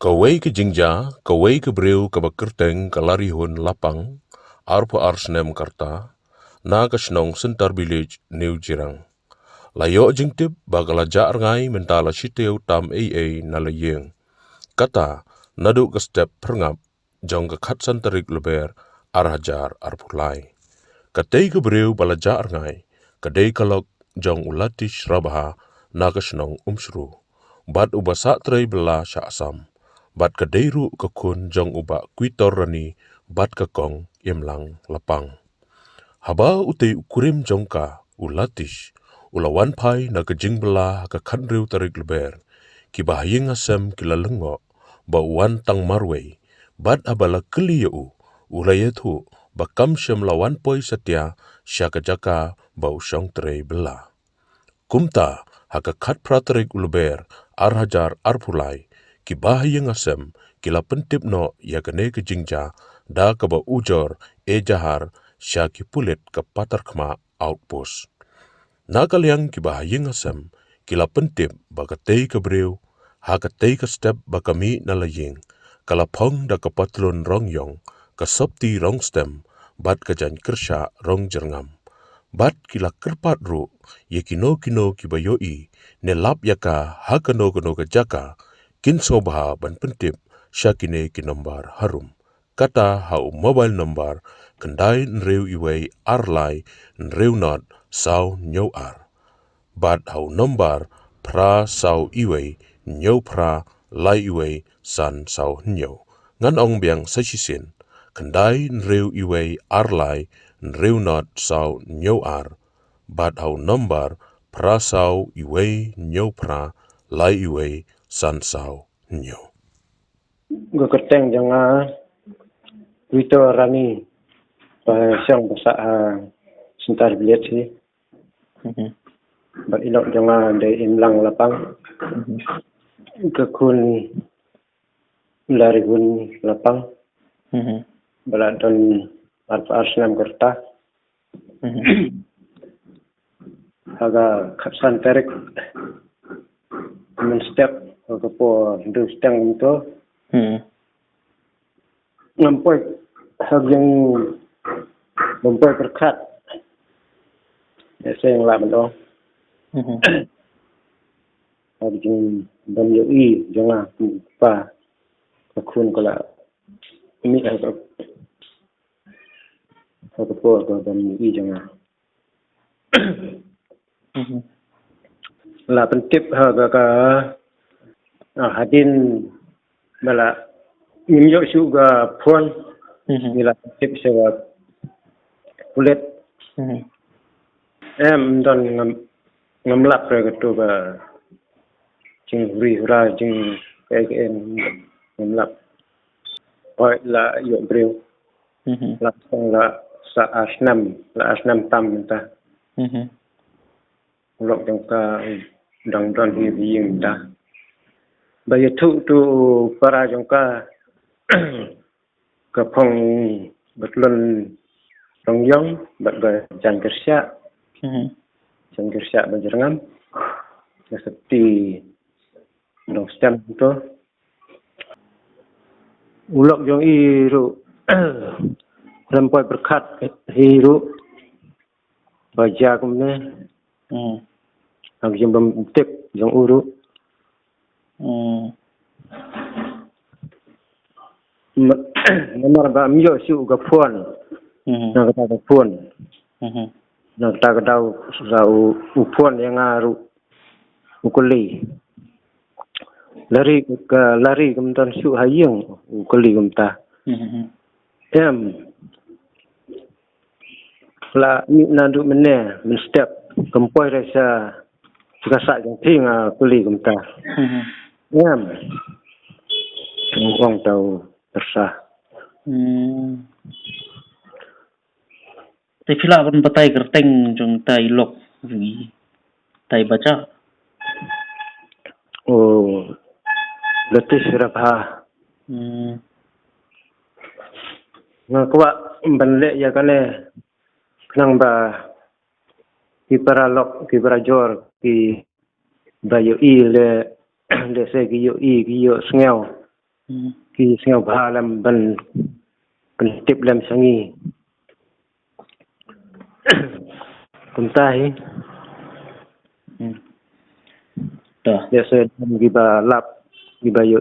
Kawai ke jingja, kawai ke breu ke bakerteng ke larihun lapang, arpo arsnem karta, na ke senong sentar village New Jirang. Layo jingtip bagala jar ngai mentala siteu tam na layeng. Kata, nadu ke step perngap, jong ke khatsan tarik leber, arhajar arpulai. Katei ke breu bala jar ngai, kadei kalok jong ulatish rabaha, na ke senong umsru. Bat uba satrai bela sya asam. Bat kadeiru kekun jong uba kuitor rani bat kekong imlang lapang. Haba utei ukurim jongka ulatish ulawan pai na kejing bela ke khandriu tarik leber ki bahayeng asam kila lengo ba uwan tang marwei bat abala keliyau ulayatu bakam syam lawan poi setia syaka jaka ba usong trei bela. Kumta haka khat pratarik uleber arhajar arpulai ki bahayeng asam kila pentip no ya kene ke jingja da kaba ujor jahar sya ki pulit ke patar khma outpost. Na kaliang ki bahayeng asam kila pentip bakatei ke breu hakatei ke step bakami na layeng kala pong da ke patlon rongyong ke sopti rong stem bat kajan kersha rong jerngam. Bat kila kerpat ru ye kino ki bayoi ne lap yaka hakano kano ke jaka kin sobha ban pentip syakine ki nombar harum. Kata hau mobile number kendai nreu iwei arlai nreu not sau nyau ar. Bat hau nombar pra sau iwei nyau pra lai iwei san sau nyau. Ngan ong biang sasisin kendai nreu iwei arlai nreu not sau nyau ar. Bat hau nombar pra sau iwei nyau pra lai iwei san sau nyau. Gue keteng jangan Wito Rani siang basa sentar bilet sih. Ba ilok jangan dari imlang lapang. Kekun larihun lapang. Baladon arsenam kerta. Aga kapsan terik men step ke po do stang itu. Nampak hal yang membuat berkat. Saya yang lama dong. Hal yang berjoi jangan lupa kekun kalau ini agak apa berjoi jangan. Lah pentip harga hadin bala minyak juga puan bila tip saya kulit dan ngamlap gitu ba jing hura jing kayak ngamlap oi la yo breu langsung la sa asnam tam ta lok jangka dang hiing ta baya tu para jangka kapong betlon rongyong bat jan kersya berjerngam seperti dong stem itu ulok jong iru sampai berkat hiru baja kumne ang jong bentik jong uru nomor ba mio siu ga phone na ga phone na ta ga dau sau phone yang aru ukuli lari kemudian siu hayeng ukuli kumta la ni nandu mene men step kempoi rasa juga sak jang tinga kuli kumta ngong tau tersah. Tapi fila pun batai kerteng jong tai lok vi tai baca. Oh, letih serapha. Ngakwa banle ya kane nang ba ki para lok ki para jor ki bayo i le se ki yo ngeo ki singaw bahalam ban tip lam sangi kuntahi Dah. biasa giba lap giba yo